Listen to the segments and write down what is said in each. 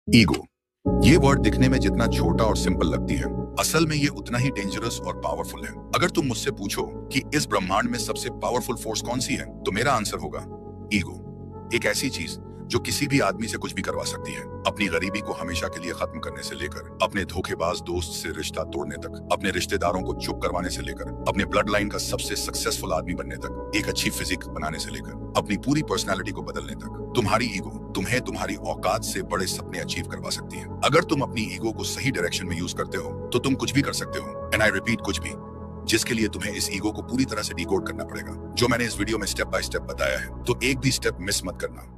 Ego, ये word दिखने में जितना छोटा और सिंपल लगती है, असल में ये उतना ही डेंजरस और पावरफुल है। अगर तुम मुझसे पूछो कि इस ब्रह्मांड में सबसे पावरफुल फोर्स कौन सी है, तो मेरा आंसर होगा ईगो। एक ऐसी चीज जो किसी भी आदमी से कुछ भी करवा सकती है, अपनी गरीबी को हमेशा के लिए खत्म करने से लेकर अपने धोखेबाज दोस्त से रिश्ता तोड़ने तक, अपने रिश्तेदारों को चुप करवाने से लेकर अपने ब्लड लाइन का सबसे सक्सेसफुल आदमी बनने तक, एक अच्छी फिजिक बनाने से लेकर अपनी पूरी पर्सनालिटी को बदलने तक, तुम्हारी ईगो तुम्हें तुम्हारी औकात से बड़े सपने अचीव करवा सकती है। अगर तुम अपनी ईगो को सही डायरेक्शन में यूज करते हो तो तुम कुछ भी कर सकते हो, एंड आई रिपीट, कुछ भी, जिसके लिए तुम्हें इस ईगो को पूरी तरह से डिकोड करना पड़ेगा, जो मैंने इस वीडियो में स्टेप बाय स्टेप बताया है। तो एक भी स्टेप मिस मत करना।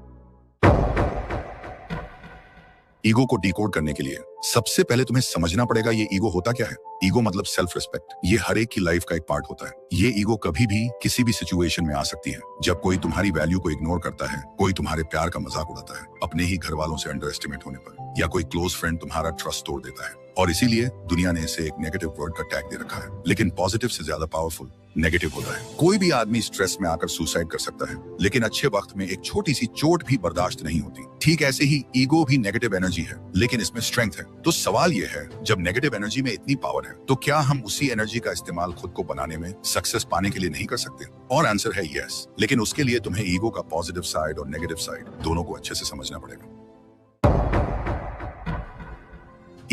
ईगो को डिकोड करने के लिए सबसे पहले तुम्हें समझना पड़ेगा ये ईगो होता क्या है। ईगो मतलब सेल्फ रिस्पेक्ट। ये हर एक की लाइफ का एक पार्ट होता है। ये ईगो कभी भी किसी भी सिचुएशन में आ सकती है। जब कोई तुम्हारी वैल्यू को इग्नोर करता है, कोई तुम्हारे प्यार का मजाक उड़ाता है, अपने ही घर वालों से अंडर एस्टिमेट होने पर, या कोई क्लोज फ्रेंड तुम्हारा ट्रस्ट तोड़ देता है। और इसीलिए दुनिया ने इसे एक नेगेटिव वर्ड का टैग दे रखा है। लेकिन पॉजिटिव से ज्यादा पावरफुल नेगेटिव होता है। कोई भी आदमी स्ट्रेस में आकर सुसाइड कर सकता है, लेकिन अच्छे वक्त में एक छोटी सी चोट भी बर्दाश्त नहीं होती। ठीक ऐसे ही ईगो भी नेगेटिव एनर्जी है, लेकिन इसमें स्ट्रेंथ है। तो सवाल ये है, जब नेगेटिव एनर्जी में इतनी पावर है, तो क्या हम उसी एनर्जी का इस्तेमाल खुद को बनाने में, सक्सेस पाने के लिए नहीं कर सकते? और आंसर है यस, लेकिन उसके लिए तुम्हें ईगो का पॉजिटिव साइड और नेगेटिव साइड दोनों को अच्छे से समझना पड़ेगा।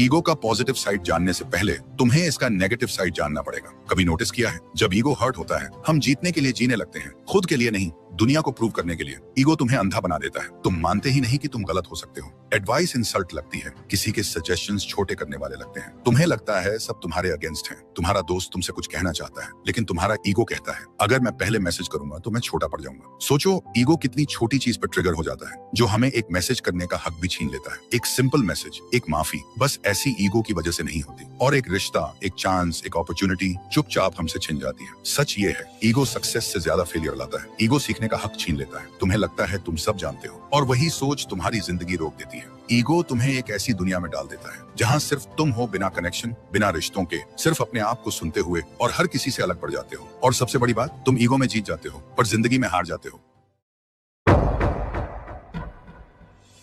ईगो का पॉजिटिव साइड जानने से पहले तुम्हें इसका नेगेटिव साइड जानना पड़ेगा। कभी नोटिस किया है, जब ईगो हर्ट होता है, हम जीतने के लिए जीने लगते हैं, खुद के लिए नहीं, दुनिया को प्रूव करने के लिए। ईगो तुम्हें अंधा बना देता है। तुम मानते ही नहीं कि तुम गलत हो सकते हो। एडवाइस इंसल्ट लगती है, किसी के सजेशंस छोटे करने वाले लगते हैं। तुम्हें लगता है सब तुम्हारे अगेंस्ट हैं। तुम्हारा दोस्त तुमसे कुछ कहना चाहता है, लेकिन तुम्हारा ईगो कहता है, अगर मैं पहले मैसेज करूंगा तो मैं छोटा पड़ जाऊंगा। सोचो, ईगो कितनी छोटी चीज पर ट्रिगर हो जाता है, जो हमें एक मैसेज करने का हक भी छीन लेता है। एक सिंपल मैसेज, एक माफी, बस ऐसी ईगो की वजह से नहीं होती। और एक रिश्ता, एक चांस, एक अपॉर्चुनिटी चुपचाप हमसे छिन जाती है। सच ये है, ईगो सक्सेस से ज्यादा फेलियर लाता है। ईगो सीखने का हक छीन लेता है। तुम्हें लगता है तुम सब जानते हो, और वही सोच तुम्हारी जिंदगी रोक देती है। ईगो तुम्हें एक ऐसी दुनिया में डाल देता है जहां सिर्फ तुम हो, बिना कनेक्शन, बिना रिश्तों के, सिर्फ अपने आप को सुनते हुए, और हर किसी से अलग पड़ जाते हो। और सबसे बड़ी बात, तुम ईगो में जीत जाते हो, पर जिंदगी में हार जाते हो।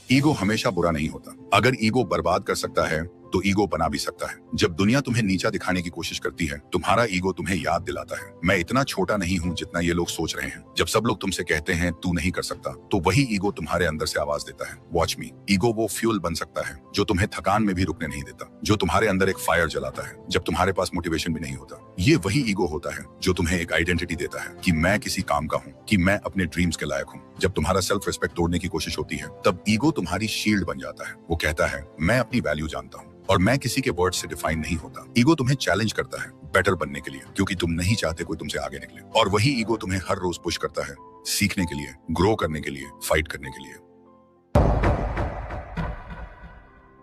ईगो हमेशा बुरा नहीं होता। अगर ईगो बर्बाद कर सकता है, तो ईगो बना भी सकता है। जब दुनिया तुम्हें नीचा दिखाने की कोशिश करती है, तुम्हारा ईगो तुम्हें याद दिलाता है, मैं इतना छोटा नहीं हूँ जितना ये लोग सोच रहे हैं। जब सब लोग तुमसे कहते हैं तू नहीं कर सकता, तो वही ईगो तुम्हारे अंदर से आवाज देता है, वॉच मी। ईगो वो फ्यूल बन सकता है जो तुम्हें थकान में भी रुकने नहीं देता, जो तुम्हारे अंदर एक फायर जलाता है जब तुम्हारे पास मोटिवेशन भी नहीं होता। ये वही ईगो होता है जो तुम्हें एक आइडेंटिटी देता है कि मैं किसी काम का हूँ, कि मैं अपने ड्रीम्स के लायक हूँ। जब तुम्हारा सेल्फ रिस्पेक्ट तोड़ने की कोशिश होती है, तब ईगो तुम्हारी शील्ड बन जाता है। वो कहता है, मैं अपनी वैल्यू जानता हूँ, और मैं किसी के वर्ड से डिफाइन नहीं होता। ईगो तुम्हें चैलेंज करता है बेटर बनने के लिए, क्योंकि तुम नहीं चाहते कोई तुमसे आगे निकले। और वही ईगो तुम्हें हर रोज पुश करता है, सीखने के लिए, ग्रो करने के लिए, फाइट करने के लिए।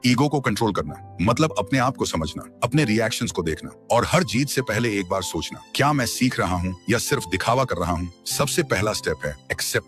ईगो को कंट्रोल करना मतलब अपने आप को समझना, अपने रिएक्शंस को देखना, और हर जीत से पहले एक बार सोचना, क्या मैं सीख रहा हूँ या सिर्फ दिखावा कर रहा हूँ। सबसे पहला स्टेप है एक्सेप्ट।